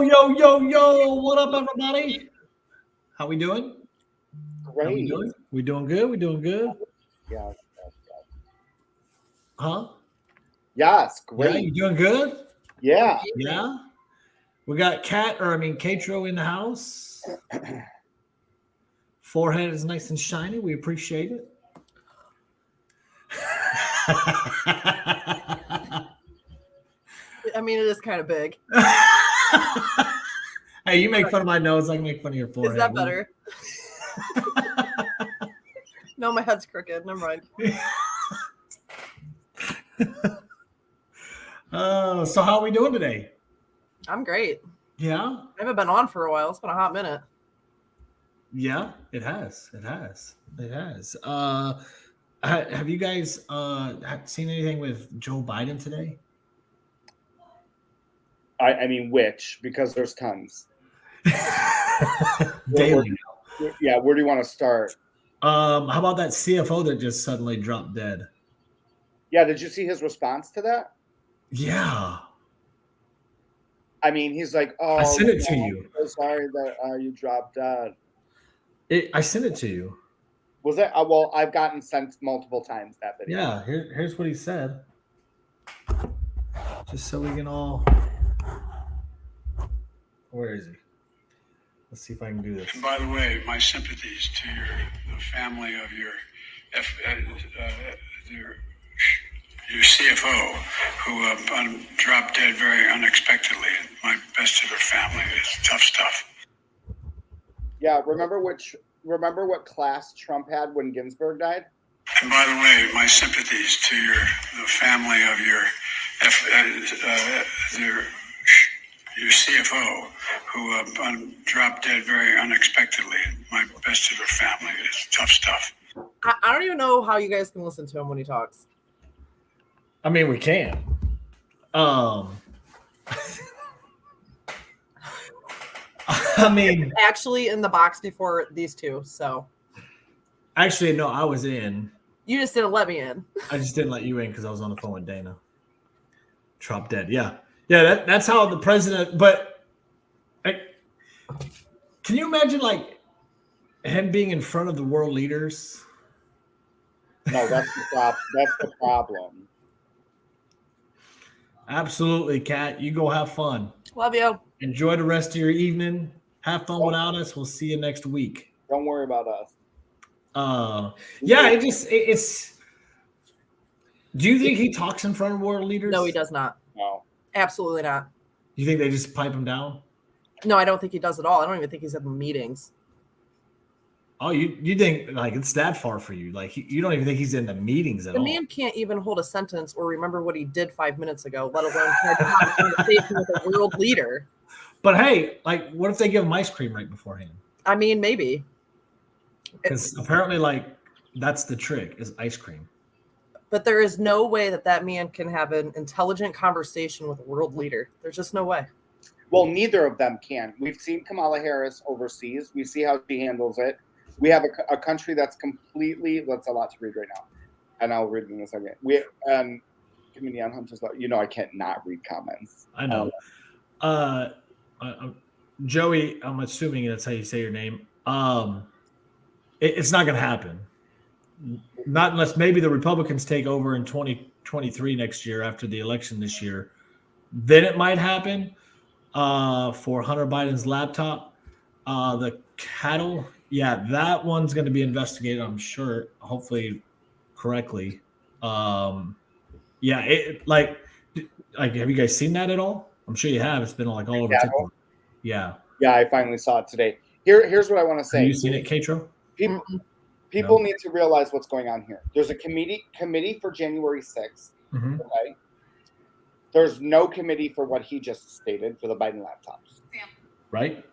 Yo. What up, everybody? How we doing? How we Great. doing? We doing good? We doing good? Yes. Huh? Yes. Yeah, Great. you doing good? Yeah. Yeah. We got Katro in the house. Forehead is nice and shiny. We appreciate it. I mean, it is kind of big. Hey, you make fun of my nose, I can make fun of your forehead. Is that better? No, my head's crooked. Never mind. So how are we doing today? I'm great. Yeah? I haven't been on for a while. It's been a hot minute. Yeah, it has. Have you guys seen anything with Joe Biden today? I mean, which? Because there's tons. Daily. Yeah. Where do you want to start? How about that CFO that just suddenly dropped dead? Yeah. Did you see his response to that? Yeah. I mean, he's like, "Oh, I sent it to you. I'm so sorry that you dropped dead." I sent it to you. Was it? Well, I've gotten sent multiple times that video. Yeah. Here's what he said. Just so we can all. Where is he? Let's see if I can do this. And by the way, my sympathies to the family of your CFO who dropped dead very unexpectedly. My best to their family. It's tough stuff. Yeah. Remember what class Trump had when Ginsburg died? And by the way, my sympathies to the family of your CFO who dropped dead very unexpectedly. My best to their family. It's tough stuff. I don't even know how you guys can listen to him when he talks. I mean, we can. I mean, actually in the box before these two, so. Actually, no, I was in. You just didn't let me in. I just didn't let you in because I was on the phone with Dana. Trump dead. Yeah. That's how the president. But can you imagine him being in front of the world leaders? No, that's the problem. Absolutely, Kat. You go have fun. Love you. Enjoy the rest of your evening. Have fun without us. We'll see you next week. Don't worry about us. Yeah, it's. Do you think he talks in front of world leaders? No, he does not. No. Absolutely not. You think they just pipe him down? No, I don't think he does at all. I don't even think he's at the meetings. Oh, you think it's that far for you? You don't even think he's in the meetings at all? The man can't even hold a sentence or remember what he did 5 minutes ago, let alone try to have a conversation with a world leader. But hey, what if they give him ice cream right beforehand? I mean, maybe. Because apparently, that's the trick is ice cream. But there is no way that man can have an intelligent conversation with a world leader. There's just no way. Well, neither of them can. We've seen Kamala Harris overseas. We see how she handles it. We have a country that's completely. That's a lot to read right now, and I'll read in a second. We community on Hunter's Law. I can't not read comments. I know. Joey, I'm assuming that's how you say your name. It's not going to happen. Not unless maybe the Republicans take over in 2023 next year after the election this year. Then it might happen for Hunter Biden's laptop. The cattle, yeah, that one's going to be investigated, I'm sure, hopefully correctly. Yeah, have you guys seen that at all? I'm sure you have. It's been all over TikTok. Yeah. Yeah, I finally saw it today. Here's what I want to say. Have you seen it, Katro? People need to realize what's going on here. There's a committee for January 6th. Mm-hmm. Okay. There's no committee for what he just stated for the Biden laptops. Right.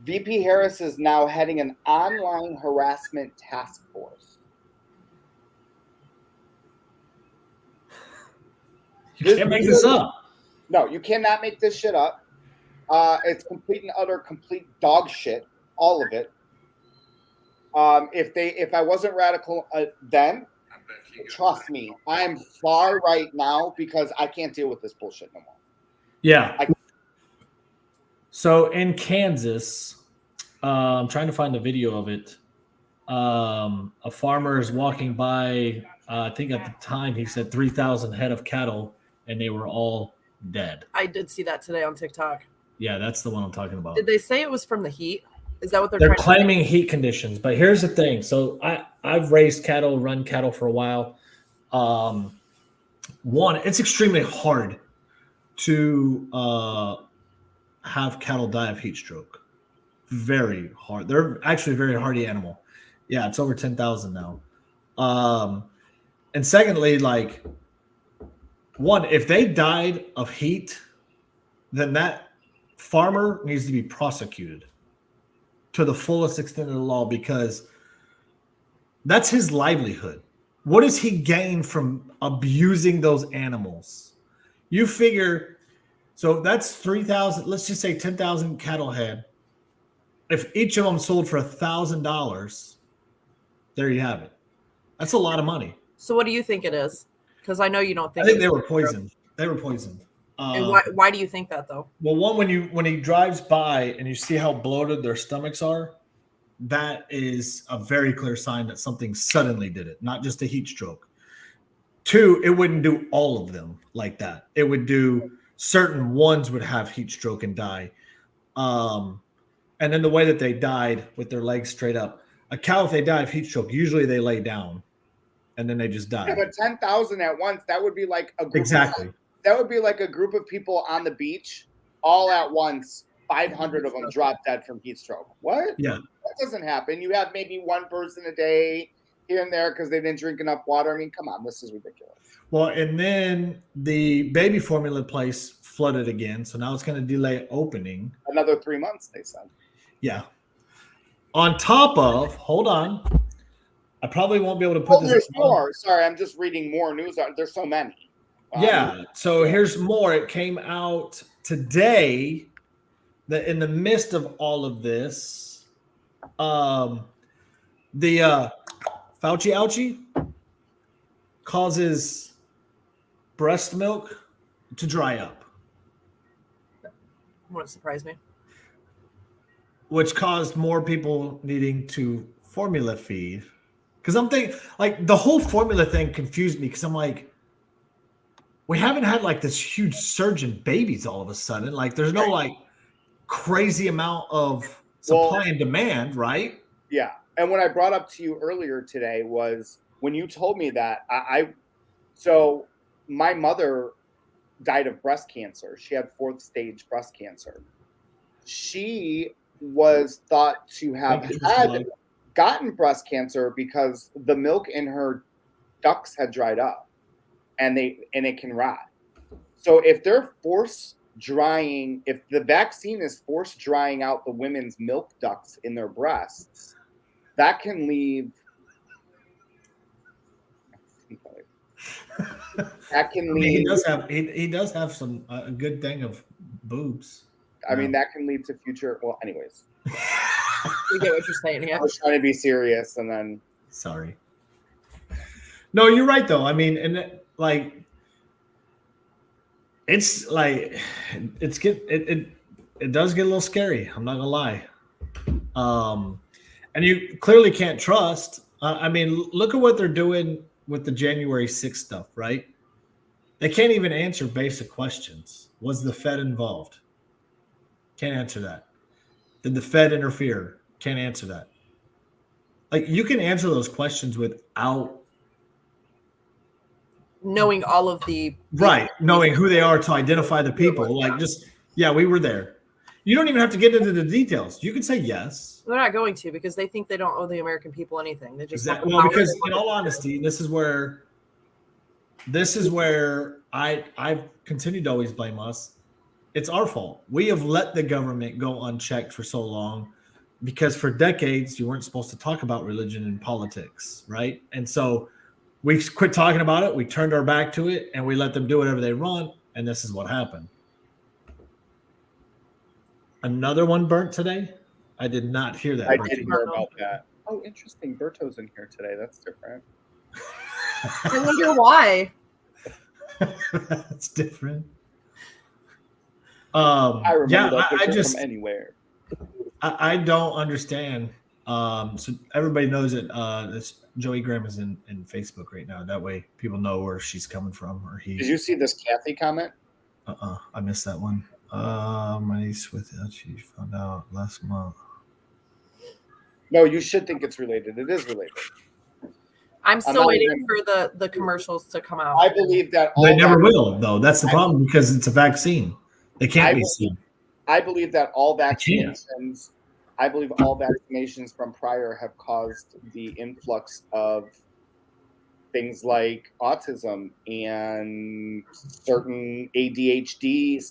VP Harris is now heading an online harassment task force. You can't make this up. No, you cannot make this shit up. It's complete dog shit, all of it. If I wasn't radical then, trust me, I am far right now because I can't deal with this bullshit no more. Yeah. So in Kansas, I'm trying to find the video of it. A farmer is walking by. I think at the time he said 3,000 head of cattle, and they were all dead. I did see that today on TikTok. Yeah, that's the one I'm talking about. Did they say it was from the heat? Is that what they're They're trying claiming heat conditions, but here's the thing. So I've raised cattle, run cattle for a while. One, it's extremely hard to have cattle die of heat stroke. Very hard. They're actually a very hardy animal. Yeah, it's over 10,000 now. And secondly, like, one, if they died of heat, then that farmer needs to be prosecuted to the fullest extent of the law, because that's his livelihood. What does he gain from abusing those animals? You figure, so that's 3,000, let's just say 10,000 cattle head. If each of them sold for $1,000, there you have it. That's a lot of money. So what do you think it is? Because I know you don't think. I think they were poisoned. They were poisoned. And why do you think that though? Well, one, when he drives by and you see how bloated their stomachs are, that is a very clear sign that something suddenly did it, not just a heat stroke. Two, it wouldn't do all of them like that. It would do certain ones would have heat stroke and die. And then the way that they died with their legs straight up. A cow, if they die of heat stroke, usually they lay down and then they just die. Yeah, but 10,000 at once, that would be like a group Exactly. that would be like a group of people on the beach all at once. 500 of them drop dead from heat stroke. What? Yeah. That doesn't happen. You have maybe one person a day here and there because they didn't drink enough water. I mean, come on, this is ridiculous. Well, and then the baby formula place flooded again, so now it's going to delay opening. Another 3 months, they said. Yeah. On top of, hold on, I probably won't be able to put this. There's more. Sorry, I'm just reading more news. There's so many. Yeah. So here's more. It came out today that in the midst of all of this, the Fauci ouchie causes breast milk to dry up, Wouldn't surprise me. which caused more people needing to formula feed. Because I'm thinking, like, the whole formula thing confused me, because I'm like, we haven't had like this huge surge in babies all of a sudden. Like, there's no like crazy amount of supply and demand, right? Yeah. And what I brought up to you earlier today was when you told me that so my mother died of breast cancer. She had 4th stage breast cancer. She was thought to have gotten breast cancer because the milk in her ducts had dried up and it can rot. So if they're if the vaccine is force drying out the women's milk ducts in their breasts, that can leave he does have some a good thing of boobs. I mean, that can lead to future. Well, anyways, We get what you're saying here. I was trying to be serious, and then sorry. No, you're right though. I mean, and like, it's like it does get a little scary. I'm not gonna lie. And you clearly can't trust. I mean, look at what they're doing with the January 6th stuff, right? They can't even answer basic questions. Was the Fed involved? Can't answer that. Did the Fed interfere? Can't answer that. Like, you can answer those questions without knowing all of the knowing who they are to identify the people. Like, just we were there. You don't even have to get into the details. You can say yes. They're not going to, because they think they don't owe the American people anything. They just Well, because in all honesty, this is where I've continued to always blame us. It's our fault. We have let the government go unchecked for so long, because for decades you weren't supposed to talk about religion and politics, right? And so we quit talking about it. We turned our back to it, and we let them do whatever they want. And this is what happened. Another one burnt today. I did not hear that. I did hear about that. Oh, interesting. Berto's in here today. That's different. I wonder why. That's different. I remember Yeah, that picture I just from anywhere. I don't understand. So everybody knows that this Joey Graham is in Facebook right now. That way people know where she's coming from or he. Did you see this Kathy comment? I missed that one. My niece with she found out last month. No, you should think it's related. It is related. I'm still not waiting even- for the commercials to come out. I believe that all They never vac- will, though. That's the problem because it's a vaccine. They can't be seen. I believe that all can't. vaccinations. I believe all vaccinations from prior have caused the influx of things like autism and certain ADHD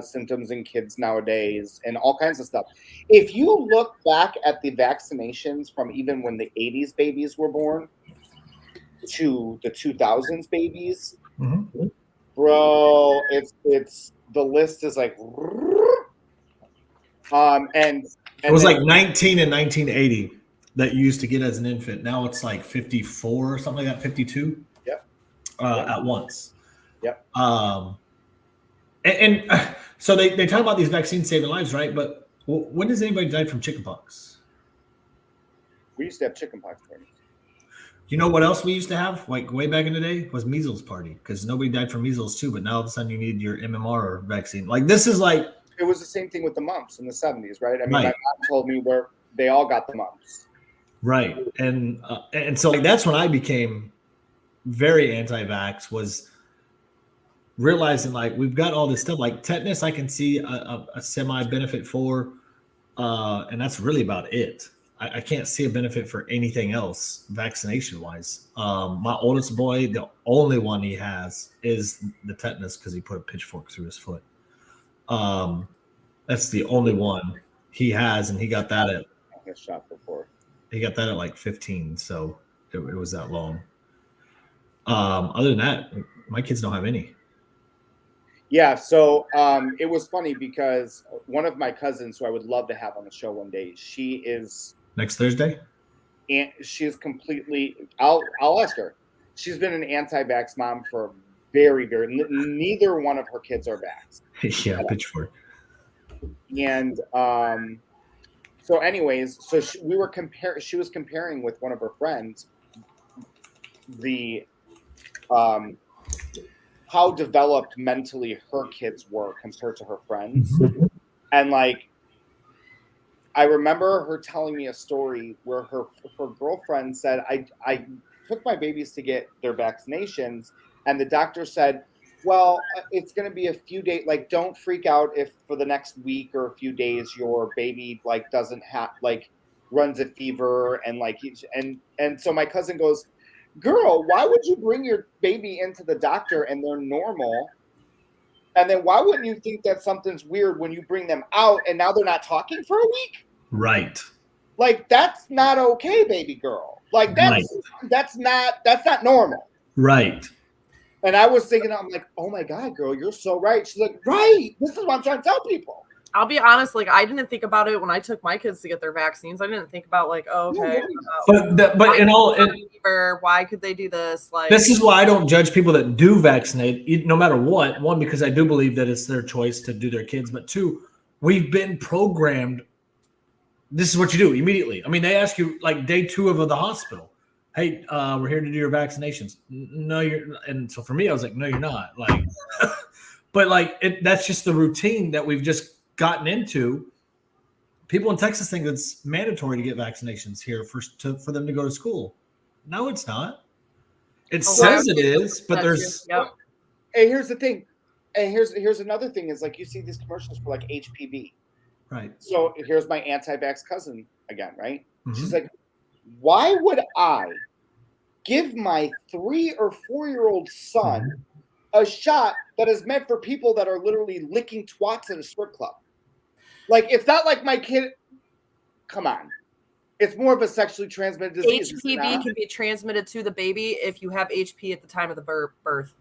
symptoms in kids nowadays, and all kinds of stuff. If you look back at the vaccinations from even when the 80s babies were born to the 2000s babies, Mhm. bro, it's the list is like, and It was then- like 19 in 1980 that you used to get as an infant. Now it's like 54 or something like that, 52. Yep. At once. Yep. And so they talk about these vaccines saving lives, right? But when has anybody died from chickenpox? we used to have chickenpox parties. You know what else we used to have, like way back in the day, was measles party because nobody died from measles too. But now all of a sudden you need your MMR vaccine. Like this is like It was the same thing with the mumps in the 70s, right? I mean, Right. my mom told me where they all got the mumps. right, and so like that's when I became very anti-vax. Was realizing like we've got all this stuff like tetanus. I can see a semi benefit for, and that's really about it. I can't see a benefit for anything else vaccination wise. My oldest boy, the only one he has is the tetanus because he put a pitchfork through his foot. That's the only one he has, and he got that at I got shot before. like 15, so it was that long. Other than that, my kids don't have any. Yeah, so it was funny because one of my cousins, who I would love to have on the show one day, she is Next Thursday. completely. I'll ask her. She's been an anti-vax mom for very. Neither one of her kids are vaxxed. Yeah, pitchfork. And so anyways, so we were she was comparing with one of her friends the how developed mentally her kids were compared to her friends. And like I remember her telling me a story where her girlfriend said, I took my babies to get their vaccinations, and the doctor said, well, it's going to be a few days. Like, don't freak out if for the next week or a few days your baby like doesn't have like runs a fever and like and so my cousin goes, girl, why would you bring your baby into the doctor and they're normal? And then why wouldn't you think that something's weird when you bring them out and now they're not talking for a week? Right. Like that's not okay, baby girl. Like that's not normal. Right. And I was thinking, I'm like, oh my God, girl, you're so right. She's like, right. This is what I'm trying to tell people. I'll be honest, like I didn't think about it when I took my kids to get their vaccines. I didn't think about like, oh, okay, But in all, why could they do this? Like this is why I don't judge people that do vaccinate, no matter what. One, because I do believe that it's their choice to do their kids. But two, we've been programmed. This is what you do immediately. I mean, they ask you like day 2 of the hospital. Hey, we're here to do your vaccinations. No, you're. And so for me, I was like, no, you're not. Like, but like that's just the routine that we've just gotten into. People in Texas think it's mandatory to get vaccinations here for them to go to school. No, it's not. It says it is, but there's. Yep. And here's the thing. And here's another thing is like you see these commercials for like HPV. Right. So here's my anti-vax cousin again, right? Mhm. She's like, why would I give my 3 or 4-year-old son a shot that is meant for people that are literally licking twats at a strip club? Like, it's not like my kid. Come on. It's more of a sexually transmitted disease. HPV can be transmitted to the baby if you have HP at the time of the birth.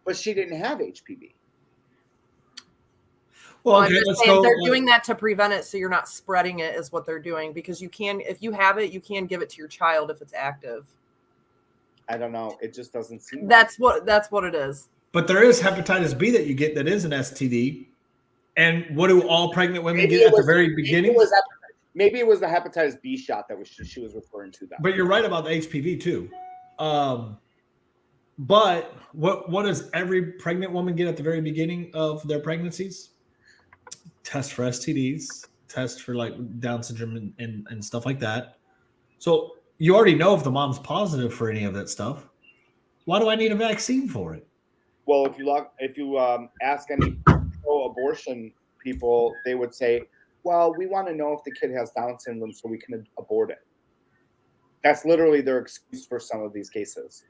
But she didn't have HPV. Well, I'm okay, just let's saying go. they're doing that to prevent it, so you're not spreading it. Is what they're doing because you can, if you have it, you can give it to your child if it's active. I don't know. It just doesn't seem. That's what it is. But there is hepatitis B that you get that is an STD. And what do all pregnant women get at the very beginning? Maybe it was the hepatitis B shot that she was referring to. That. But you're right about the HPV too. But what does every pregnant woman get at the very beginning of their pregnancies? Test for STDs, test for like Down syndrome and stuff like that. So you already know if the mom's positive for any of that stuff. Why do I need a vaccine for it? Well, if you ask any pro-abortion people, they would say, well, we want to know if the kid has Down syndrome so we can abort it. That's literally their excuse for some of these cases.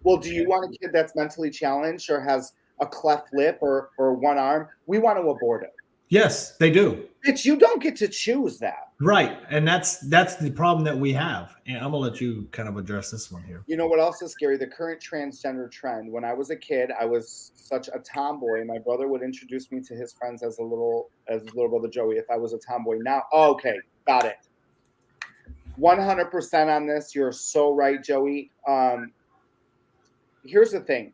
Well, do you want a kid that's mentally challenged or has a cleft lip or one arm? We want to abort it. Yes, they do. Bitch, you don't get to choose that. Right. And that's the problem that we have. And I'm going to let you kind of address this one here. You know what else is scary? The current transgender trend. When I was a kid, I was such a tomboy. My brother would introduce me to his friends as his little brother Joey if I was a tomboy. Now, okay, got it. 100% on this. You're so right, Joey. Here's the thing.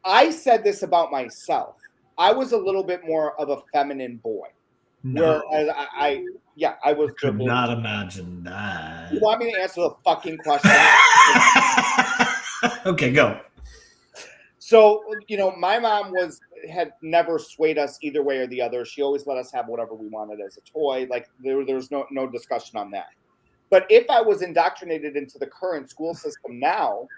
I said this about myself. I was a little bit more of a feminine boy. No. Whereas I was. I could not imagine that. You want me to answer the fucking question? Okay, go. So, my mom had never swayed us either way or the other. She always let us have whatever we wanted as a toy. Like there was no discussion on that. But if I was indoctrinated into the current school system now,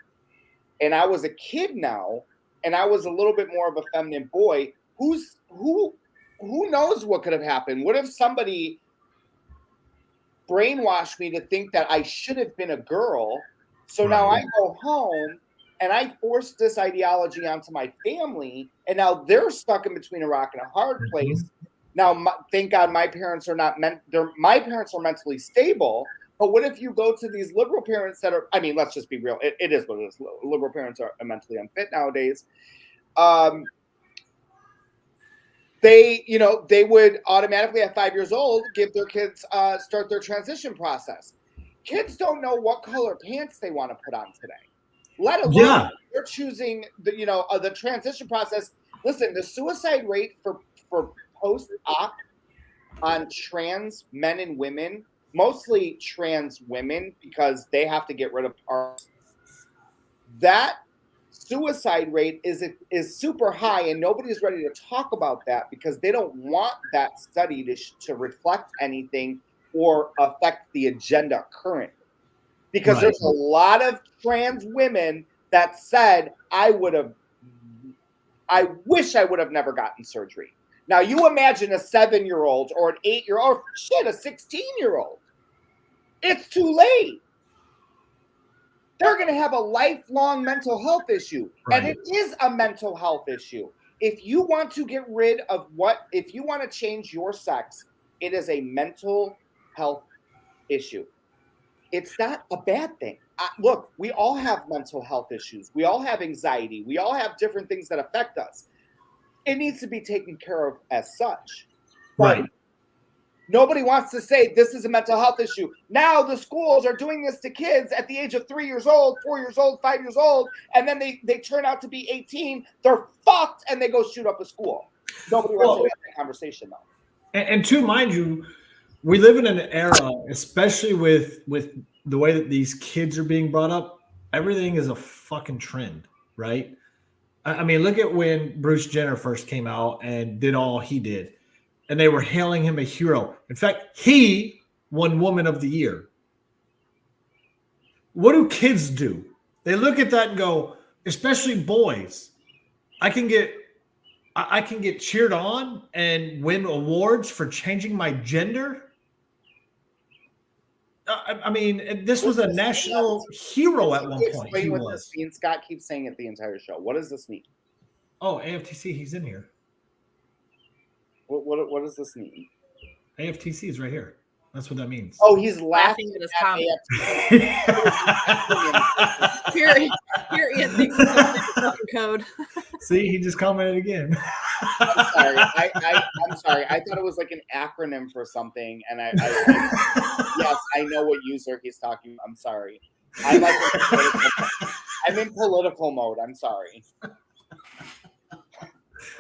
and I was a kid now, and I was a little bit more of a feminine boy, who knows what could have happened? What if somebody brainwashed me to think that I should have been a girl? So now I go home and I force this ideology onto my family, and now they're stuck in between a rock and a hard place. Now, thank God my parents are my parents are mentally stable. But what if you go to these liberal parents that are, I mean, let's just be real. It is what it is. Liberal parents are mentally unfit nowadays. They would automatically at 5 years old give their kids start their transition process. Kids don't know what color pants they want to put on today, let alone they're choosing the transition process. Listen, the suicide rate for post-op on trans men and women, mostly trans women, because they have to get rid of parts. That suicide rate is super high, and nobody's ready to talk about that because they don't want that study to reflect anything or affect the agenda currently. Because there's a lot of trans women that said, I wish I would have never gotten surgery. Now, you imagine a 7-year-old or an 8-year-old, a 16-year-old. It's too late. They're going to have a lifelong mental health issue. Right. And it is a mental health issue. If you want to get rid of if you want to change your sex, it is a mental health issue. It's not a bad thing. Look, we all have mental health issues. We all have anxiety. We all have different things that affect us. It needs to be taken care of as such. But nobody wants to say this is a mental health issue. Now the schools are doing this to kids at the age of 3 years old, 4 years old, 5 years old, and then they turn out to be 18. They're fucked, and they go shoot up a school. Nobody wants to have that conversation, though. And to mind you, we live in an era, especially with the way that these kids are being brought up, everything is a fucking trend, right? I mean, look at when Bruce Jenner first came out and did all he did. And they were hailing him a hero. In fact, he won Woman of the Year. What do kids do? They look at that and go, especially boys, I can get cheered on and win awards for changing my gender. I mean, this was a national hero at one point. Explain what this means. Scott keeps saying it the entire show. What does this mean? Oh, AFTC, he's in here. What does this mean? AFTC is right here. That's what that means. Oh, he's laughing at his comment. Here, Ian thinks it's a fucking code. See, he just commented again. I'm sorry. I'm sorry. I thought it was like an acronym for something, and yes, I know what user he's talking about. I'm sorry. I'm in political mode. I'm sorry.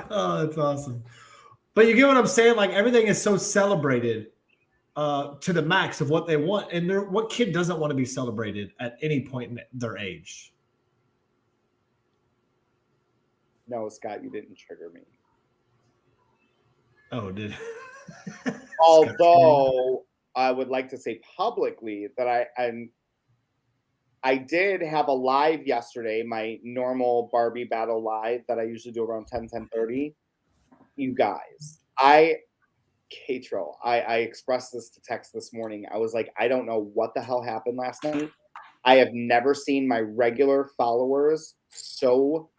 Oh, that's awesome. But you get what I'm saying? Like everything is so celebrated to the max of what they want. And what kid doesn't want to be celebrated at any point in their age? No, Scott, you didn't trigger me. Oh, did Although I would like to say publicly that I did have a live yesterday, my normal Barbie battle live that I usually do around 10:30. You guys, Katro, I expressed this to Tex this morning. I was like, I don't know what the hell happened last night. I have never seen my regular followers so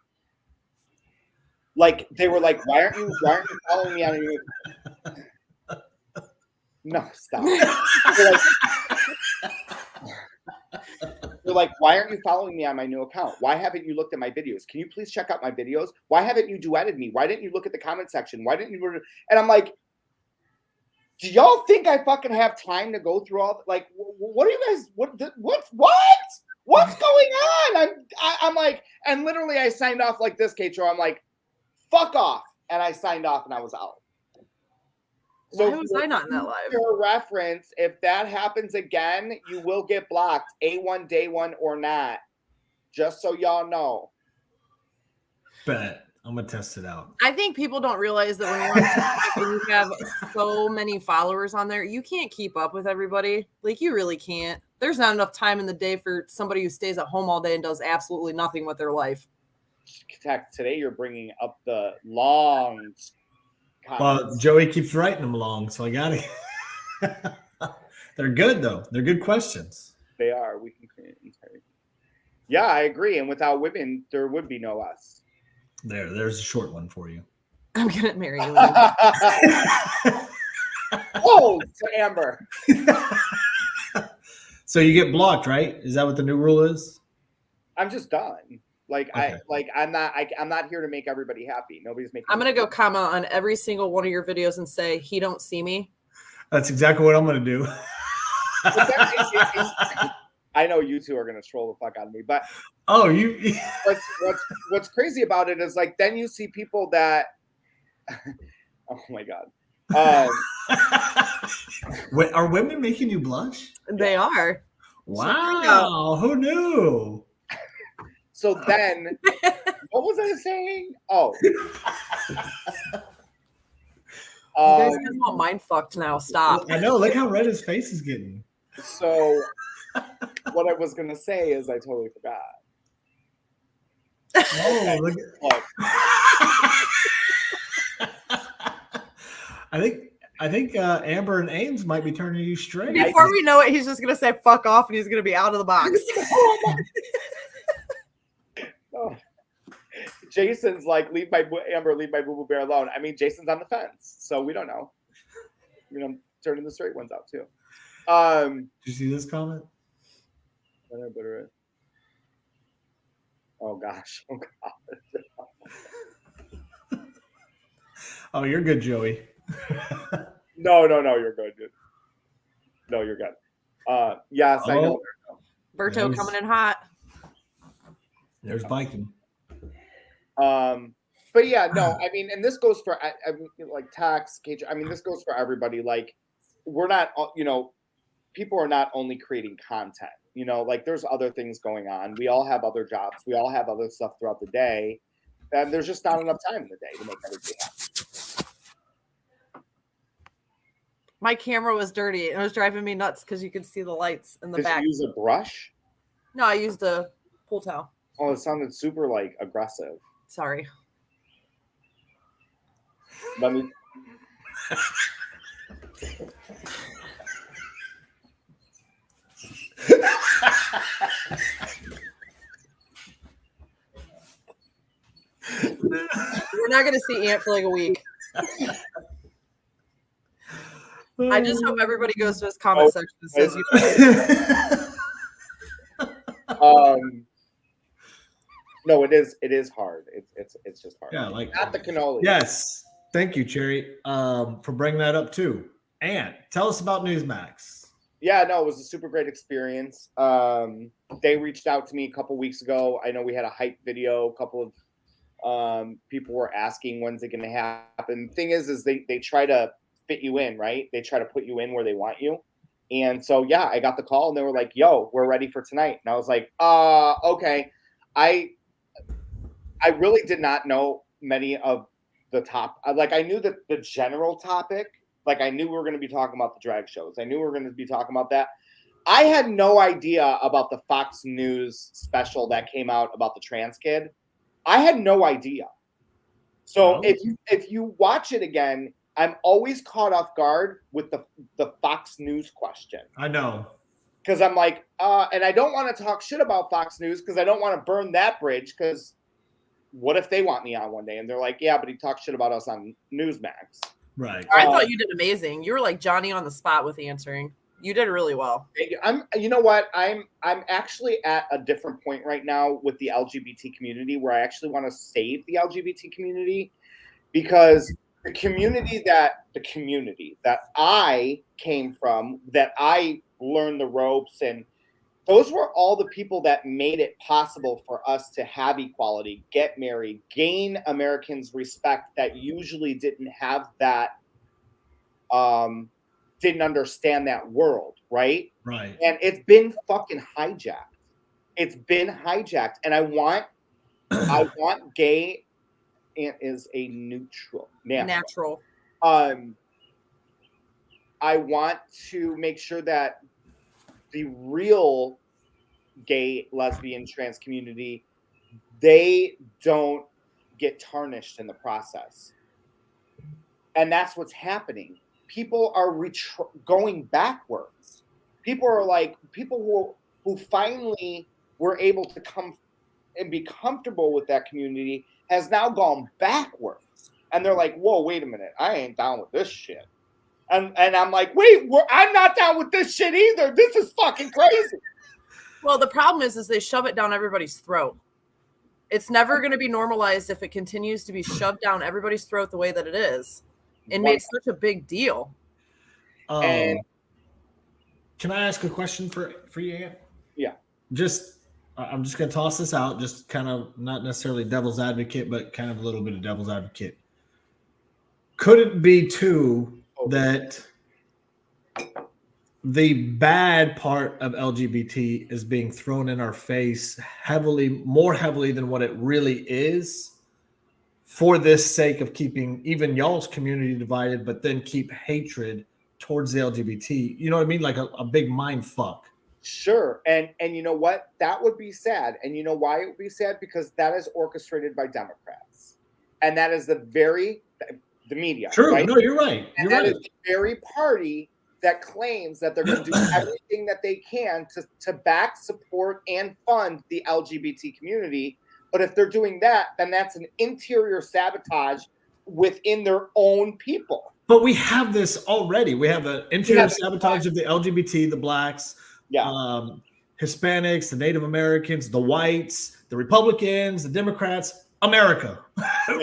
like they were like, why aren't you following me on your No, stop. They're like, why aren't you following me on my new account? Why haven't you looked at my videos? Can you please check out my videos? Why haven't you duetted me? Why didn't you look at the comment section? Why didn't you? And I'm like, do y'all think I fucking have time to go through all? Like, what are you guys? What's going on? I'm like, and literally, I signed off like this, Katro. I'm like, fuck off, and I signed off, and I was out. So why was I not in that live? For reference, if that happens again, you will get blocked, A1, day one, or not. Just so y'all know. Bet. I'm gonna test it out. I think people don't realize that when you're on TikTok and you have so many followers on there, you can't keep up with everybody. Like you really can't. There's not enough time in the day for somebody who stays at home all day and does absolutely nothing with their life. Today you're bringing up the long. Well, Joey keeps writing them long, so I got it. They're good though. They're good questions. They are. We can create entire. Yeah, I agree. And without women, there would be no us. There's a short one for you. I'm gonna marry you. Oh, to Amber. So you get blocked, right? Is that what the new rule is? I'm just done. Like okay. I'm not here to make everybody happy. Nobody's making. I'm gonna go comment on every single one of your videos and say he don't see me. That's exactly what I'm gonna do. I know you two are gonna troll the fuck out of me, but you. What's crazy about it is like then you see people that. Oh my god. Wait, are women making you blush? They are. Wow, who knew? So then, what was I saying? Oh. You guys want mind fucked now. Stop. I know. Look how red his face is getting. So, what I was going to say is I totally forgot. Oh, look. I think Amber and Ames might be turning you straight. Before we know it, he's just going to say fuck off and he's going to be out of the box. Oh. Jason's like, Amber, leave my boo-boo bear alone. I mean, Jason's on the fence, so we don't know. You know, turning the straight ones out too. Did you see this comment? Oh gosh. Oh god. Oh, you're good, Joey. No, you're good, dude. No, you're good. Yes, I know. Berto coming in hot. There's biking. But yeah, no, I mean, and this goes for I mean, like Tex, Cage. I mean, this goes for everybody. Like, we're not, people are not only creating content. Like there's other things going on. We all have other jobs. We all have other stuff throughout the day, and there's just not enough time in the day to make everything happen. My camera was dirty and it was driving me nuts because you could see the lights in the back. Did you use a brush? No, I used a pool towel. Oh, it sounded super like aggressive. Sorry. Let me. We're not going to see Ant for like a week. I just hope everybody goes to his comment section and says No, it is hard. It's just hard. Yeah, like not the cannoli. Yes. Thank you, Cherry, for bringing that up too. Ant, tell us about Newsmax. Yeah, no, it was a super great experience. They reached out to me a couple weeks ago. I know we had a hype video a couple of People were asking when's it going to happen. The thing is they try to fit you in, right? They try to put you in where they want you. And so, yeah, I got the call and they were like, yo, we're ready for tonight. And I was like, okay. I really did not know many of the top. Like, I knew that the general topic, like I knew we were going to be talking about the drag shows. I knew we were going to be talking about that. I had no idea about the Fox News special that came out about the trans kid. I had no idea. So if you watch it again, I'm always caught off guard with the Fox News question. I know. Because I'm like, and I don't want to talk shit about Fox News because I don't want to burn that bridge. Because what if they want me on one day and they're like, yeah, but he talks shit about us on Newsmax. Right. I thought you did amazing. You were like Johnny on the spot with answering. You did really well. You know what? I'm actually at a different point right now with the LGBT community where I actually want to save the LGBT community, because the community that I came from, that I learned the ropes, and those were all the people that made it possible for us to have equality, get married, gain Americans' respect that usually didn't have that, didn't understand that world, right? Right. And it's been fucking hijacked. It's been hijacked. And I want gay is a neutral. Natural. I want to make sure that the real gay, lesbian, trans community, they don't get tarnished in the process. And that's what's happening. People are going backwards. People who finally were able to come and be comfortable with that community has now gone backwards. And they're like, whoa, wait a minute. I ain't down with this shit. And I'm like, wait, I'm not down with this shit either. This is fucking crazy. Well, the problem is they shove it down everybody's throat. It's never going to be normalized if it continues to be shoved down everybody's throat the way that it is. And made such a big deal. And can I ask a question for you, Ant? Yeah. I'm just going to toss this out, just kind of not necessarily devil's advocate, but kind of a little bit of devil's advocate. Could it be too that the bad part of LGBT is being thrown in our face more heavily than what it really is, for this sake of keeping even y'all's community divided, but then keep hatred towards the LGBT? You know what I mean? Like a big mind fuck. Sure. And you know what? That would be sad. And you know why it would be sad? Because that is orchestrated by Democrats. And that is the media. True. Right? No, you're right. And that is the very party that claims that they're going to do everything that they can to back, support, and fund the LGBT community. But if they're doing that, then that's an interior sabotage within their own people. But we have this already. We have an interior sabotage of the LGBT, the blacks, Hispanics, the Native Americans, the whites, the Republicans, the Democrats, America,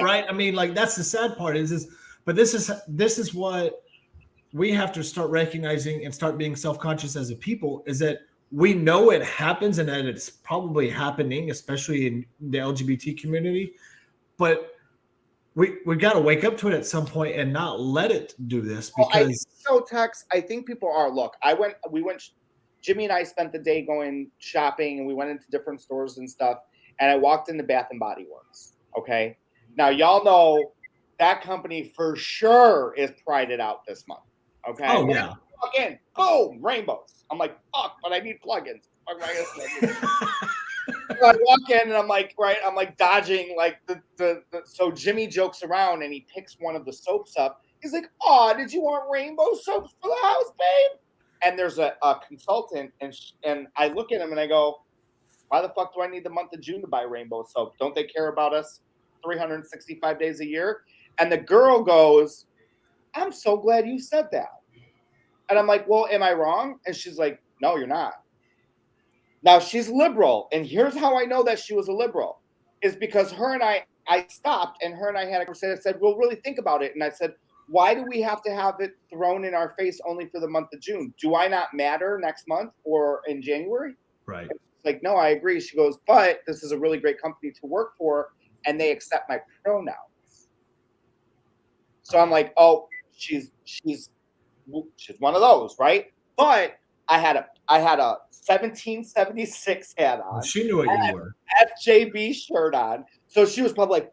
right? I mean, like, that's the sad part but this is what we have to start recognizing and start being self-conscious as a people, is that we know it happens and that it's probably happening, especially in the LGBT community, but we got to wake up to it at some point and not let it do this. Because Tex, I think people are. Look, Jimmy and I spent the day going shopping, and we went into different stores and stuff. And I walked into Bath and Body Works. Okay, now y'all know that company for sure is prided out this month. Okay. Oh yeah. Walk in, boom, rainbows. I'm like, fuck, but I need plugins. So I walk in and I'm like dodging like the so Jimmy jokes around and he picks one of the soaps up. He's like, oh, did you want rainbow soaps for the house, babe? And there's a consultant and I look at him and I go, why the fuck do I need the month of June to buy rainbow soap? Don't they care about us 365 days a year? And the girl goes, I'm so glad you said that. And I'm like, well, am I wrong? And she's like, no, you're not. Now, she's liberal. And here's how I know that she was a liberal, is because her and I stopped and her and I had a conversation. I said, well, really think about it. And I said, why do we have to have it thrown in our face only for the month of June? Do I not matter next month or in January? Right. Like, no, I agree. She goes, but this is a really great company to work for. and they accept my pronouns. So I'm like, oh, she's one of those, right? But I had a 1776 hat on. She knew what you were. FJB shirt on. So she was probably like,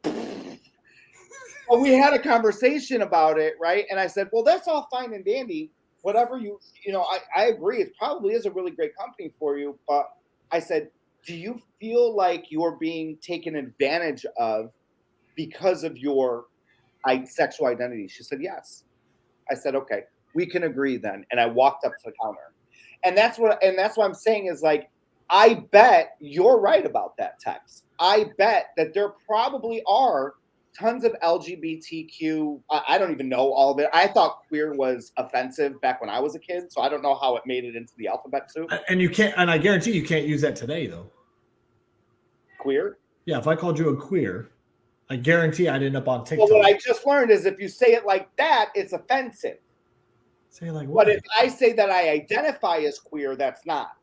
well, we had a conversation about it, right? And I said, well, that's all fine and dandy. Whatever I agree. It probably is a really great company for you. But I said, do you feel like you're being taken advantage of because of your sexual identity? She said, yes. I said, okay, we can agree then. And I walked up to the counter. And that's what I'm saying is like, I bet you're right about that, Tex. I bet that there probably are tons of LGBTQ. I don't even know all of it. I thought queer was offensive back when I was a kid, so I don't know how it made it into the alphabet soup. And you can't, and I guarantee you can't use that today, though. Queer? Yeah, if I called you a queer, I guarantee I'd end up on TikTok. Well, what I just learned is if you say it like that, it's offensive. Say like what? But if I say that I identify as queer, that's not.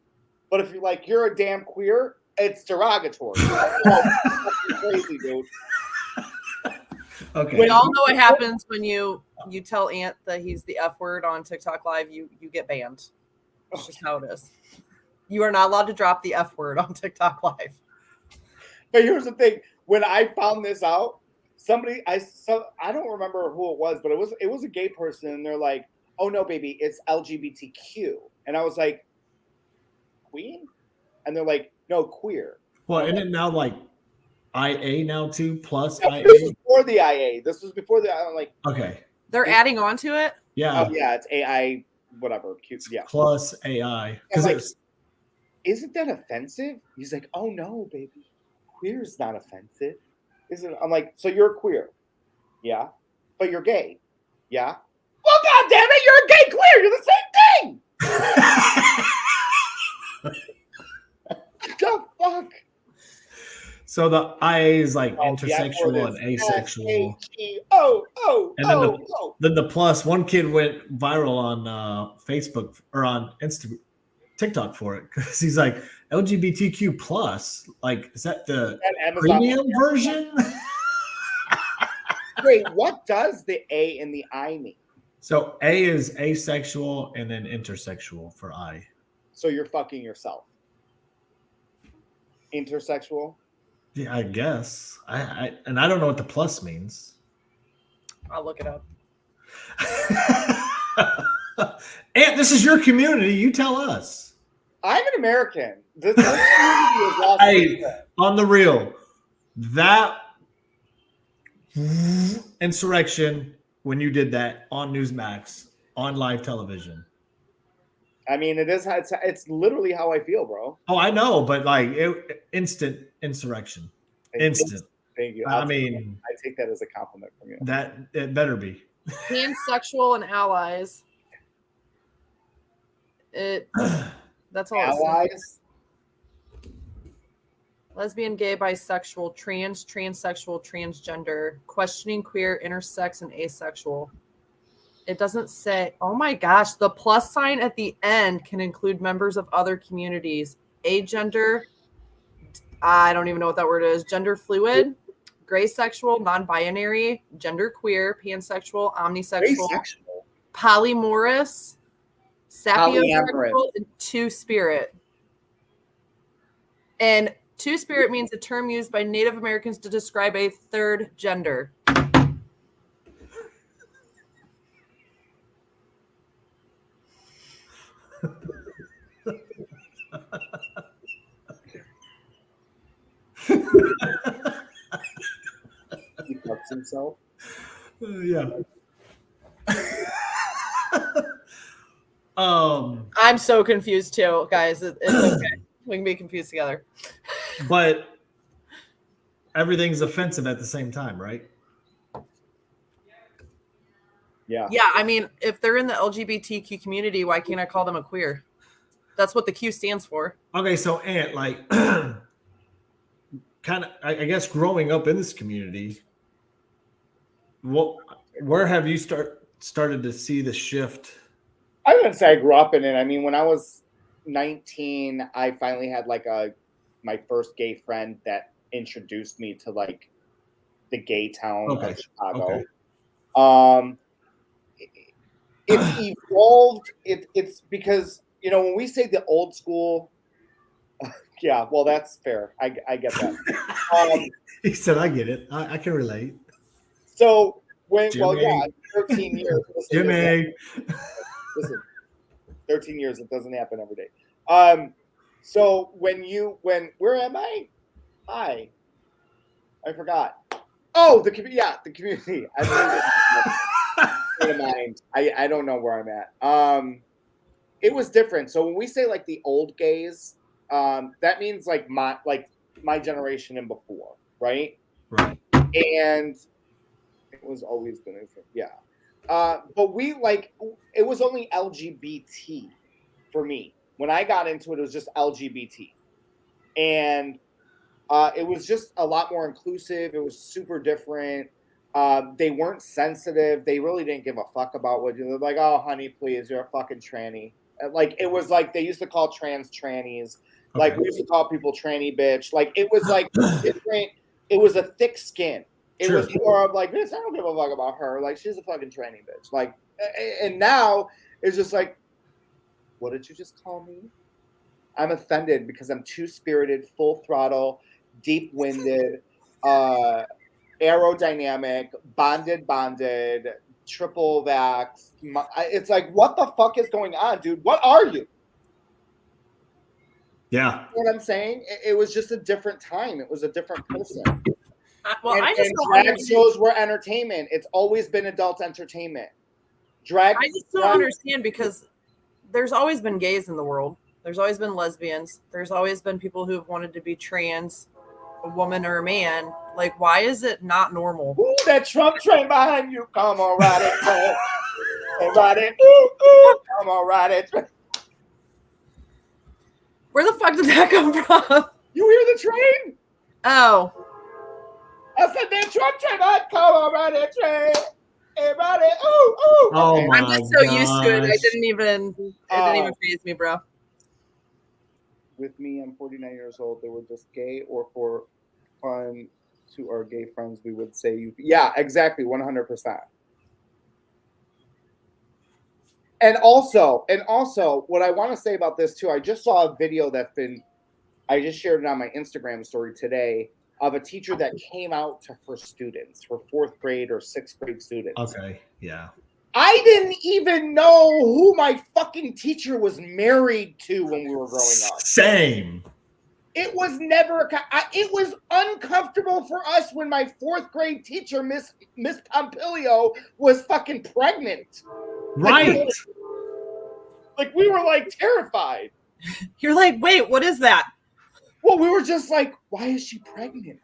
But if you're like, you're a damn queer, it's derogatory. Crazy, dude. Okay. We all know what happens when you tell Ant that he's the F word on TikTok Live. You get banned. That's just how it is. You are not allowed to drop the F word on TikTok Live. But here's the thing: when I found this out, I don't remember who it was, but it was a gay person, and they're like, "Oh no, baby, it's LGBTQ," and I was like, "Queen?" And they're like, "No, queer." Well, isn't it now like IA now too? Plus Yeah, IA. this was before the IA. This was before the. I'm like, okay. They're adding on to it. Yeah. oh yeah, it's AI, whatever. Cute. Yeah. Plus AI. Because like, isn't that offensive? He's like, "Oh no, baby, queer is not offensive." Isn't? I'm like, so you're queer, yeah, but you're gay, yeah. Well, God damn it, you're a gay queer. You're the same thing. What the fuck? So the IA is like intersexual and asexual. And then the plus, one kid went viral on Facebook or on Instagram, TikTok for it because he's like LGBTQ plus. Like, is that the premium version? Wait, what does the A and the I mean? So A is asexual and then intersexual for I. So you're fucking yourself. Intersexual? Yeah, I guess. I don't know what the plus means. I'll look it up. Aunt, this is your community. You tell us. I'm an American. This community is lost. Hey, on the real, that insurrection when you did that on Newsmax on live television. I mean, it's literally how I feel, bro. Oh, I know, but like instant insurrection. Instant. Thank you. I take that as a compliment from you. That it better be. Pansexual and allies. That's all. Allies. Lesbian, gay, bisexual, trans, transsexual, transgender, questioning, queer, intersex, and asexual. It doesn't say. Oh my gosh, the plus sign at the end can include members of other communities. Agender. I don't even know what that word is. Gender fluid, gray sexual, non-binary, gender queer, pansexual, omnisexual, polymorous, sapiosexual, and two-spirit. And two-spirit means a term used by Native Americans to describe a third gender. He fucks himself. Yeah. I'm so confused too, guys. It's okay. We can be confused together. But everything's offensive at the same time, right? Yeah. Yeah, I mean, if they're in the LGBTQ community, why can't I call them a queer? That's what the Q stands for. Okay, so Aunt, like, kind of, I guess, growing up in this community, where have you started to see the shift? I wouldn't say I grew up in it. I mean, when I was 19, I finally had like my first gay friend that introduced me to like the gay town Okay. of Chicago. Okay. It's evolved. It's because, you know, when we say the old school, yeah, well, that's fair. I get that. He said, "I get it. I can relate." So when, well, Jimmy. yeah, 13 years. Jimmy. Listen, 13 years. It doesn't happen every day. So where am I? Hi, I forgot. Oh, the community. I don't know where I'm at. It was different. So when we say like the old gays, that means like my generation and before, right? Right. And it was always gonna say, yeah. But we like it was only LGBT for me. When I got into it, it was just LGBT. And it was just a lot more inclusive. It was super different. They weren't sensitive. They really didn't give a fuck about what you're like. Oh, honey, please, you're a fucking tranny. Like it was like they used to call trans trannies. Like we used to call people tranny bitch. Like it was like different. It was a thick skin. It was more of like, bitch, I don't give a fuck about her. Like she's a fucking tranny bitch. Like, and now it's just like, what did you just call me? I'm offended because I'm two-spirited, full throttle, deep-winded, aerodynamic, bonded, triple vax. It's like, what the fuck is going on, dude? What are you? Yeah. You know what I'm saying? It was just a different time. It was a different person. I just don't drag understand. shows were entertainment. It's always been adult entertainment. I just don't understand because there's always been gays in the world. There's always been lesbians. There's always been people who have wanted to be trans, a woman or a man. Like, why is it not normal? Ooh, that Trump train behind you. Come on, ride it. Ride it. Ooh, ooh. Come on, ride it. Where the fuck did that come from? You hear the train? Oh. I said that Trump train. Come on, ride it, train. Everybody, ooh, ooh. Oh Okay. my I'm just so used to it. gosh. It didn't even faze me, bro. With me, I'm 49 years old. They were just gay, or for fun to our gay friends, we would say you. Yeah, exactly, 100%. And also, what I want to say about this too, I just saw a video I just shared it on my Instagram story today of a teacher that came out to her students, her 4th grade or 6th grade students. Okay, yeah. I didn't even know who my fucking teacher was married to when we were growing up. Same. It was never. It was uncomfortable for us when my 4th grade teacher, Miss Pompilio, was fucking pregnant. Right. Like we were like terrified. You're like, wait, what is that? Well, we were just like, why is she pregnant?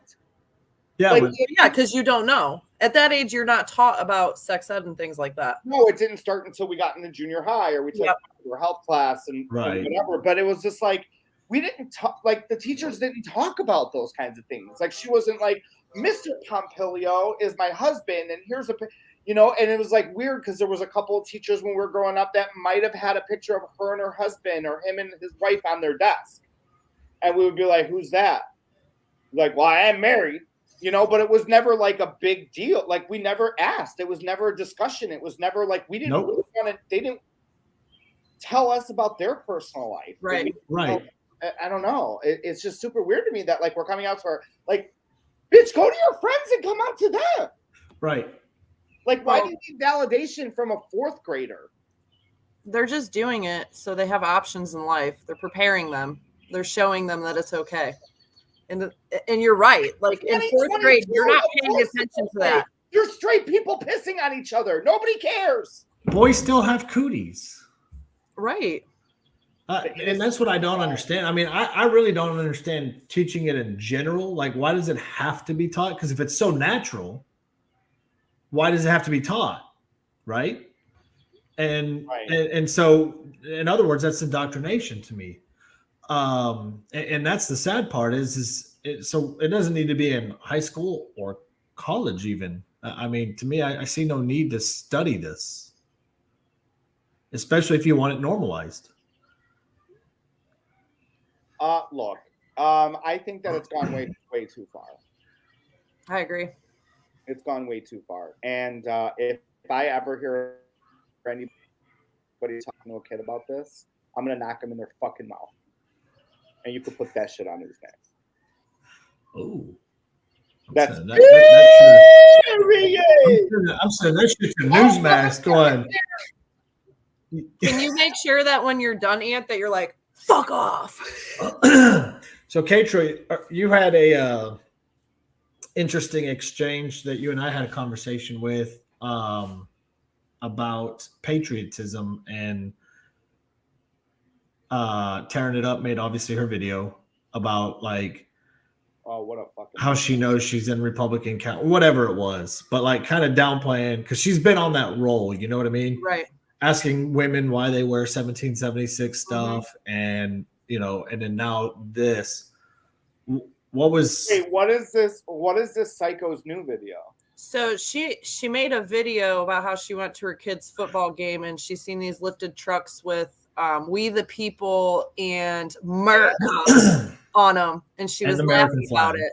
Yeah, like, yeah, because you don't know. At that age, you're not taught about sex ed and things like that. No, it didn't start until we got into junior high or we took our health class and whatever. But it was just like we didn't talk. Like the teachers didn't talk about those kinds of things. Like she wasn't like, Mr. Pompilio is my husband, and here's you know. And it was like weird because there was a couple of teachers when we were growing up that might have had a picture of her and her husband or him and his wife on their desk, and we would be like, "Who's that?" Like, well, I am married. You know, but it was never like a big deal. Like we never asked. It was never a discussion. It was never like we didn't really want to. They didn't tell us about their personal life. Right. Right. I don't know. It's just super weird to me that like we're coming out to our like, bitch, go to your friends and come out to them. Right. Like, why do you need validation from a 4th grader? They're just doing it so they have options in life. They're preparing them. They're showing them that it's okay. And you're right. Like in 4th grade, you're not paying attention to that. You're straight people pissing on each other. Nobody cares. Boys still have cooties. Right. And that's what I don't understand. I mean, I really don't understand teaching it in general. Like, why does it have to be taught? Because if it's so natural, why does it have to be taught? Right. And so, in other words, that's indoctrination to me. And that's the sad part so it doesn't need to be in high school or college even. I mean, to me, I see no need to study this, especially if you want it normalized. Look, I think that it's gone way too far. I agree. It's gone way too far. And if I ever hear anybody talking to a kid about this, I'm gonna knock him in their fucking mouth. And you could put that shit on his neck. Oh, That's I'm I'm saying that shit's a news mask going. Can you make sure that when you're done, Ant, that you're like, fuck off? So, Katro, you had a interesting exchange that you and I had a conversation with about patriotism, and Tearing It Up made obviously her video about like what a fucking how she knows she's in Republican count, whatever it was, but like kind of downplaying because she's been on that role, you know what I mean? Right. Asking women why they wear 1776 stuff, and you know, and then now this. What was? Wait, what is this? What is this psycho's new video? So she made a video about how she went to her kid's football game and she's seen these lifted trucks with "We the People" and America on them, and she was laughing about it.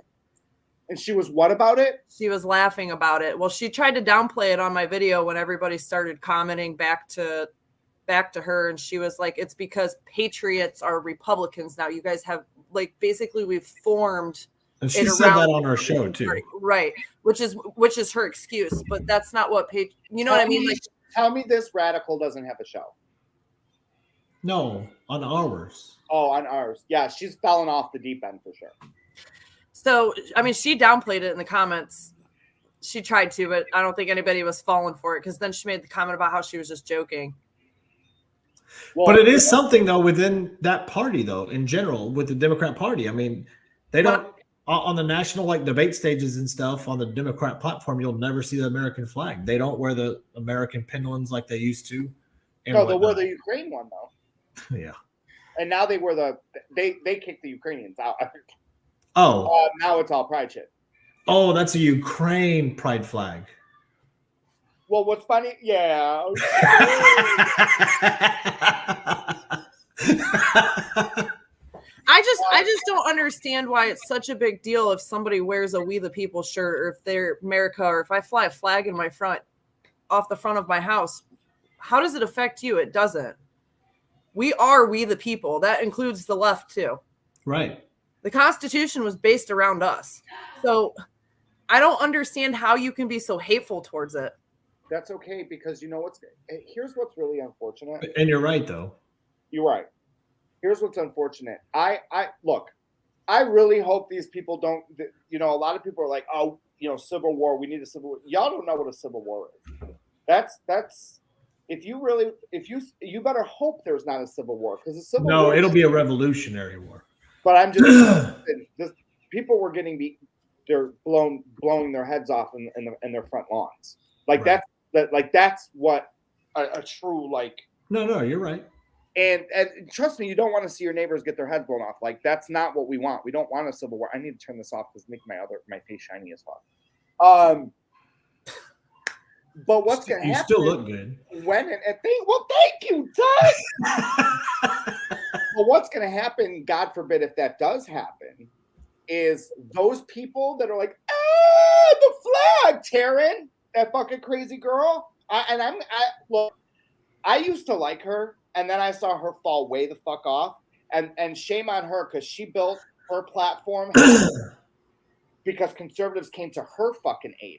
And she was what about it? She was laughing about it. Well, she tried to downplay it on my video when everybody started commenting back to her, and she was like, "It's because patriots are Republicans now. You guys have like basically we've formed." And she said that on her show too, right? Which is her excuse, but that's not what you know what I mean. Like, tell me this radical doesn't have a show. No, on ours. Oh, on ours. Yeah, she's fallen off the deep end for sure. So, I mean, she downplayed it in the comments. She tried to, but I don't think anybody was falling for it because then she made the comment about how she was just joking. Well, but it is something, though, within that party, though, in general, with the Democrat Party. I mean, they don't, on the national, like, debate stages and stuff, on the Democrat platform, you'll never see the American flag. They don't wear the American pendulums like they used to. No, they'll wear the Ukraine one, though. Yeah. And now they wear they kicked the Ukrainians out. Oh. Now it's all pride shit. Oh, that's a Ukraine pride flag. Well, what's funny? Yeah. I just don't understand why it's such a big deal if somebody wears a "We the People" shirt, or if they're America, or if I fly a flag in my front, off the front of my house. How does it affect you? It doesn't. We are "We the People." That includes the left too. Right. The Constitution was based around us. So I don't understand how you can be so hateful towards it. That's okay, because you know here's what's really unfortunate. And you're right, though. You're right. Here's what's unfortunate. I look, I really hope these people don't, you know, a lot of people are like, oh, you know, civil war, we need a civil war. Y'all don't know what a civil war is. That's if you better hope there's not a civil war, because a civil war. No, it'll be a revolutionary war. But I'm just people were getting they're blowing their heads off in their front lawns. Like right. That's what a true like. No, you're right. And trust me, you don't want to see your neighbors get their heads blown off. Like, that's not what we want. We don't want a civil war. I need to turn this off because make my face shiny as fuck. But what's gonna happen? You still look good. Thank you, Doug. But what's gonna happen? God forbid, if that does happen, is those people that are like, the flag, Taryn, that fucking crazy girl. Look, I used to like her. And then I saw her fall way the fuck off. And shame on her, because she built her platform because conservatives came to her fucking aid.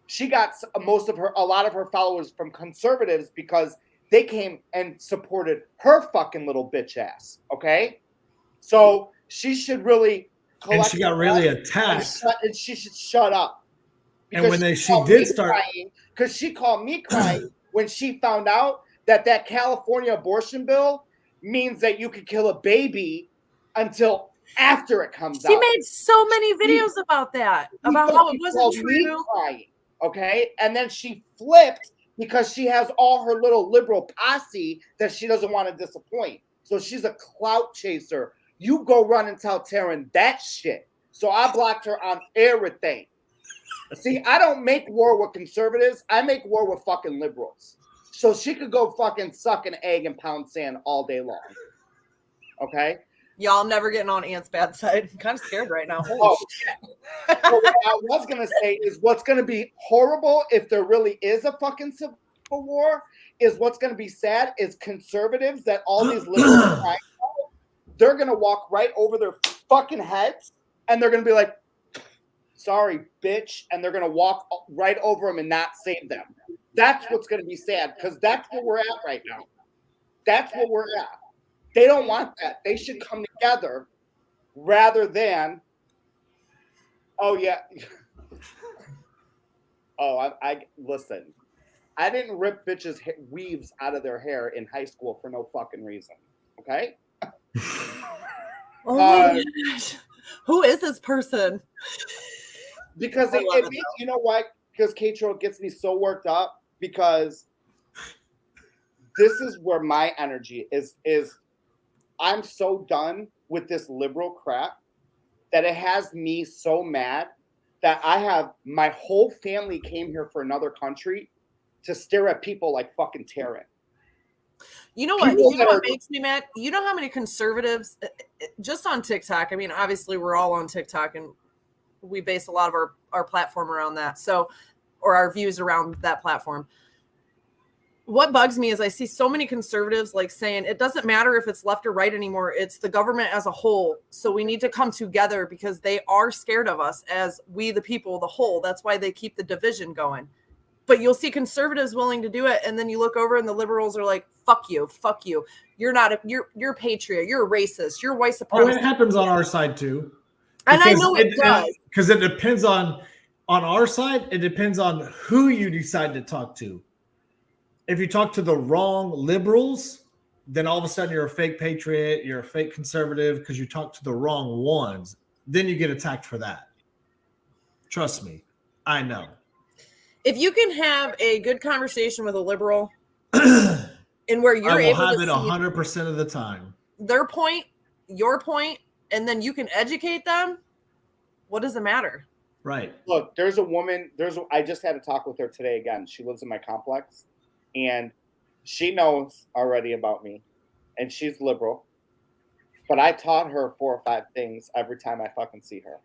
She got a lot of her followers from conservatives because they came and supported her fucking little bitch ass. Okay? So she should really and she got really attacked. And she should shut up. And when she did start crying, because she called me crying when she found out that California abortion bill means that you could kill a baby until after it comes out. She made so many videos about that, about how it wasn't true. Crying, okay? And then she flipped because she has all her little liberal posse that she doesn't want to disappoint. So she's a clout chaser. You go run and tell Taryn that shit. So I blocked her on everything. See, I don't make war with conservatives. I make war with fucking liberals. So she could go fucking suck an egg and pound sand all day long. Okay? Y'all, I'm never getting on Aunt's bad side. I'm kind of scared right now. Holy Oh, shit. so what I was gonna say is what's gonna be horrible if there really is a fucking civil war is what's gonna be sad is conservatives that all these liberals are crying about, they're gonna walk right over their fucking heads and they're gonna be like, sorry, bitch, and they're gonna walk right over them and not save them. That's what's gonna be sad because that's where we're at right now. That's what we're at. They don't want that. They should come together rather than, oh yeah. Oh, I listen. I didn't rip bitches' weaves out of their hair in high school for no fucking reason. Okay. Oh my gosh. Who is this person? Because you know why? Because Katro gets me so worked up because this is where my energy is. I'm so done with this liberal crap that it has me so mad that I have my whole family came here for another country to stare at people like fucking Taryn. You know what? You know what makes me mad? You know how many conservatives just on TikTok? I mean, obviously we're all on TikTok and we base a lot of our platform around that. So, or our views around that platform. What bugs me is I see so many conservatives like saying it doesn't matter if it's left or right anymore. It's the government as a whole. So we need to come together because they are scared of us as we, the people, the whole. That's why they keep the division going. But you'll see conservatives willing to do it. And then you look over and the liberals are like, fuck you. You're not, you're a patriot. You're a racist. You're white supremacist. Oh, it happens on our side too. And I know it does. Because it depends on our side, it depends on who you decide to talk to. If you talk to the wrong liberals, then all of a sudden you're a fake patriot, you're a fake conservative because you talk to the wrong ones. Then you get attacked for that. Trust me, I know. If you can have a good conversation with a liberal and where you're able to have it 100% of the time. Their point, your point, and then you can educate them, what does it matter? Right. Look, there's a woman, I just had a talk with her today again. She lives in my complex. And she knows already about me, and she's liberal. But I taught her 4 or 5 things every time I fucking see her.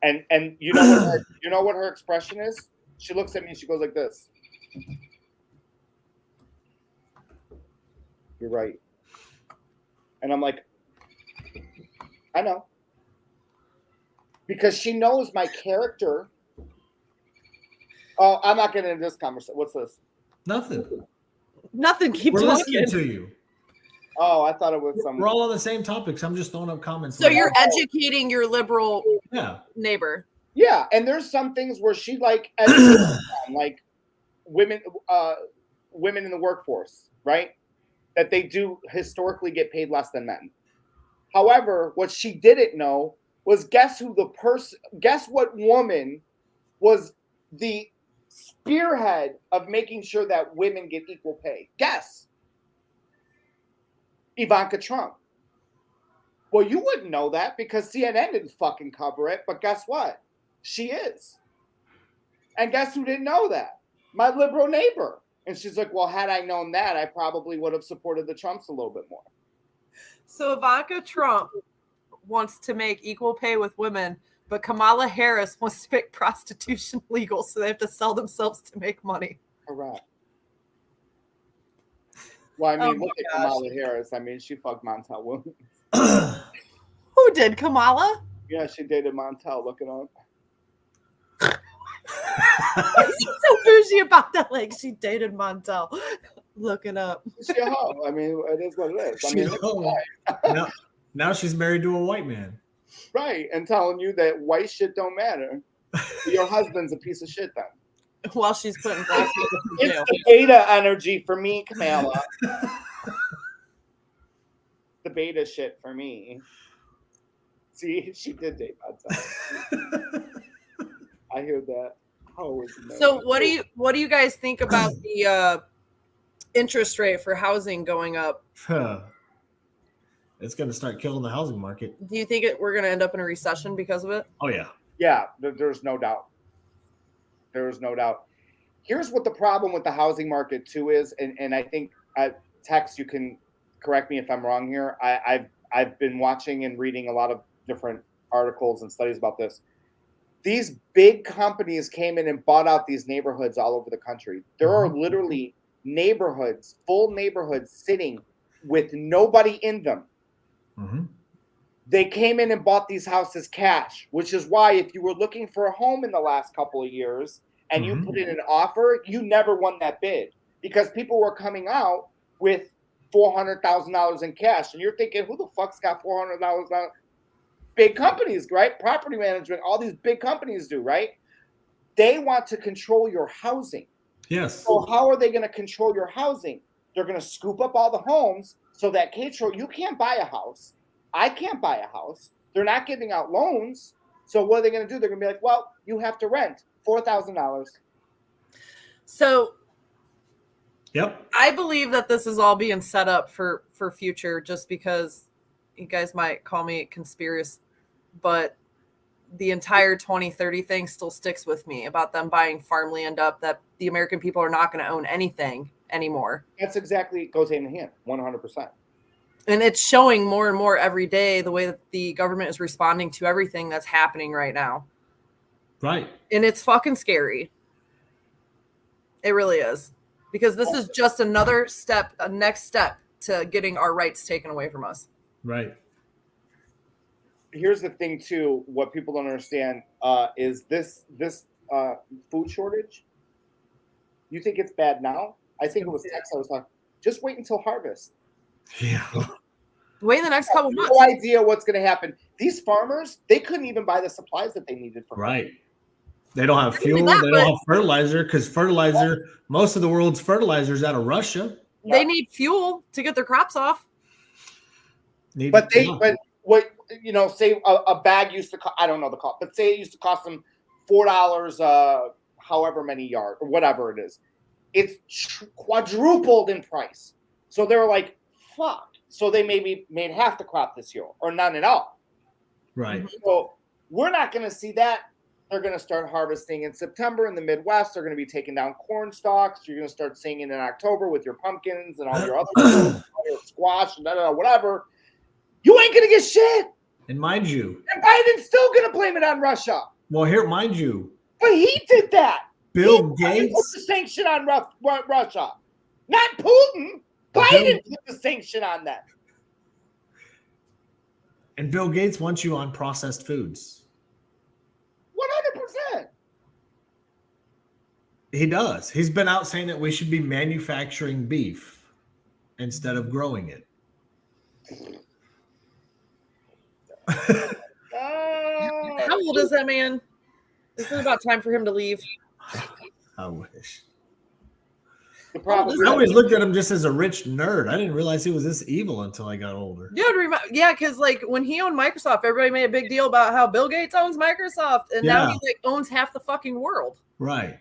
And you know what her expression is? She looks at me and she goes like this. You're right. And I'm like, I know. Because she knows my character. Oh, I'm not getting into this conversation. What's this? Nothing. Keep talking. We're listening to you. Oh, I thought it was some. We're all on the same topics. I'm just throwing up comments. So you're educating your liberal neighbor. Yeah, and there's some things where she like educates like women in the workforce, right? That they do historically get paid less than men. However, what she didn't know was guess what woman was the spearhead of making sure that women get equal pay. Guess. Ivanka Trump. Well, you wouldn't know that because CNN didn't fucking cover it, but guess what? She is. And guess who didn't know that? My liberal neighbor. And she's like, well, had I known that, I probably would have supported the Trumps a little bit more. So Ivanka Trump wants to make equal pay with women, but Kamala Harris wants to make prostitution legal, so they have to sell themselves to make money. Correct. Well, I mean, look at Kamala Harris. I mean, she fucked Montel Williams. Who did, Kamala? Yeah, she dated Montel. Look it up. She's so bougie about that. Like, she dated Montel. Look it up. She a hoe. I mean, it is what it is. I mean, now she's married to a white man. Right, and telling you that white shit don't matter. Your husband's a piece of shit then. While she's putting black people in jail. It's the beta energy for me, Kamala. The beta shit for me. See, she did date Montel. I hear that. So what do you guys think about the interest rate for housing going up? It's going to start killing the housing market. Do you think we're going to end up in a recession because of it? Oh, yeah. Yeah, there's no doubt. There is no doubt. Here's what the problem with the housing market too is, and I think Tex, you can correct me if I'm wrong here. I've been watching and reading a lot of different articles and studies about this. These big companies came in and bought out these neighborhoods all over the country. There are literally neighborhoods, full neighborhoods sitting with nobody in them. Mm-hmm. They came in and bought these houses cash, which is why if you were looking for a home in the last couple of years and you put in an offer, you never won that bid because people were coming out with $400,000 in cash. And you're thinking, who the fuck's got $400,000? Big companies, right? Property management, all these big companies do, right? They want to control your housing. Yes. So how are they going to control your housing? They're going to scoop up all the homes so that Katro, you can't buy a house. I can't buy a house. They're not giving out loans. So what are they going to do? They're going to be like, well, you have to rent $4,000. So Yep. I believe that this is all being set up for future, just because you guys might call me conspiracy, but the entire 2030 thing still sticks with me about them buying farmland up, that the American people are not going to own anything anymore. That's exactly, it goes hand in hand, 100%. And it's showing more and more every day the way that the government is responding to everything that's happening right now. Right. And it's fucking scary. It really is. Because this is just another step, a next step to getting our rights taken away from us. Right. Here's the thing, too. What people don't understand is this food shortage. You think it's bad now? I think it was Tex I was talking. Just wait until harvest. Yeah. Wait in the next couple months. No idea what's going to happen. These farmers, they couldn't even buy the supplies that they needed for right. They don't have fuel. They don't have fertilizer because fertilizer, most of the world's fertilizer is out of Russia. They need fuel to get their crops off. But what, you know, say a bag used to cost, I don't know the cost, but say it used to cost them $4, however many yards or whatever it is. It's quadrupled in price. So they were like, fuck. So they maybe made half the crop this year or none at all. Right. So we're not going to see that. They're going to start harvesting in September in the Midwest. They're going to be taking down corn stalks. You're going to start seeing it in October with your pumpkins and all your other squash and whatever. You ain't going to get shit. And mind you, and Biden's still going to blame it on Russia. Well, here, mind you. But he did that. Bill Gates put the sanction on Russia. Not Putin. Biden put the sanction on that. And Bill Gates wants you on processed foods. 100%. He does. He's been out saying that we should be manufacturing beef instead of growing it. How old is that man? This is about time for him to leave. I wish. I always looked at him just as a rich nerd. I didn't realize he was this evil until I got older. Dude, yeah, because like when he owned Microsoft, everybody made a big deal about how Bill Gates owns Microsoft, and now he like owns half the fucking world. Right.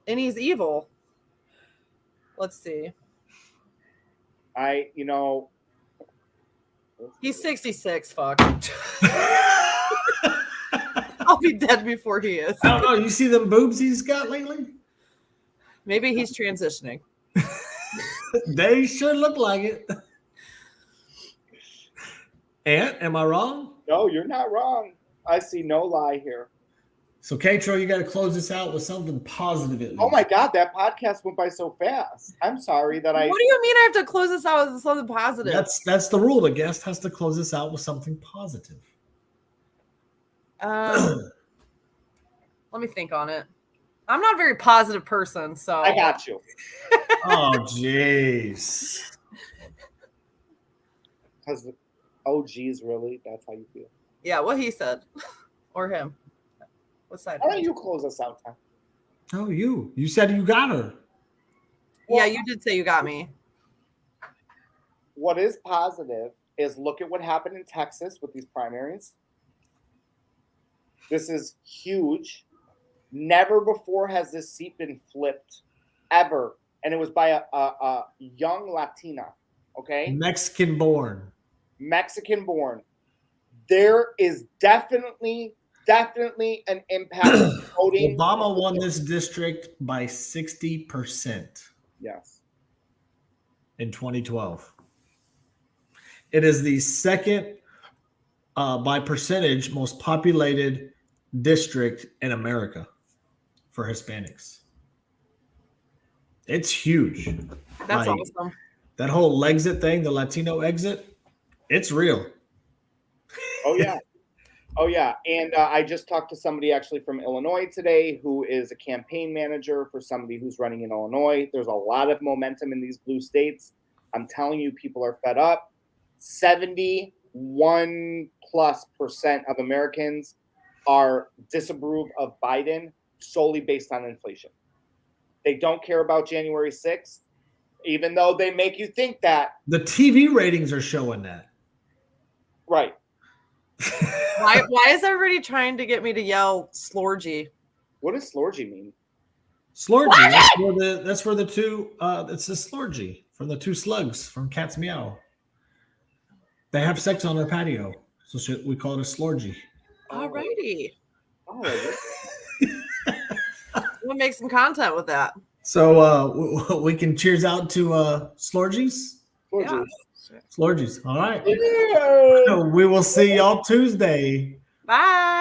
And he's evil. Let's see. He's 66. Fuck. I'll be dead before he is. I don't know. You see them boobs he's got lately? Maybe he's transitioning. They sure look like it. Aunt, am I wrong? No, you're not wrong. I see no lie here. So, Katro, you got to close this out with something positive at least. Oh, my God. That podcast went by so fast. I'm sorry that What do you mean I have to close this out with something positive? That's the rule. The guest has to close this out with something positive. Let me think on it. I'm not a very positive person, so I got you. Oh, jeez. Because, oh, geez, really? That's how you feel? Yeah, what he said. Or him. What side? Why don't you close us out, Tom? Oh, you. You said you got her. Yeah, you did say you got me. What is positive is look at what happened in Texas with these primaries. This is huge. Never before has this seat been flipped, ever. And it was by a young Latina, okay? Mexican born. There is definitely an impact on voting. Obama won this district by 60%. Yes. In 2012. It is the second by percentage most populated district in America for Hispanics. It's huge. That's Like, awesome. that whole exit thing, the Latino exit, it's real. Oh yeah. Oh yeah. And I just talked to somebody actually from Illinois today who is a campaign manager for somebody who's running in Illinois. There's a lot of momentum in these blue states. I'm telling you, people are fed up. 71+% of Americans are disapprove of Biden solely based on inflation. They don't care about January 6th, even though they make you think that. The TV ratings are showing that. Right. Why is everybody trying to get me to yell Slorgy? What does Slorgy mean? Slorgy. That's where the two. It's a Slorgy from the two slugs from Cat's Meow. They have sex on their patio, so we call it a Slorgy. Alrighty. Oh, We'll make some content with that. So we can cheers out to Slorgies. Slorgy. Yeah. Slorgies. All right. Yeah. We will see y'all Tuesday. Bye.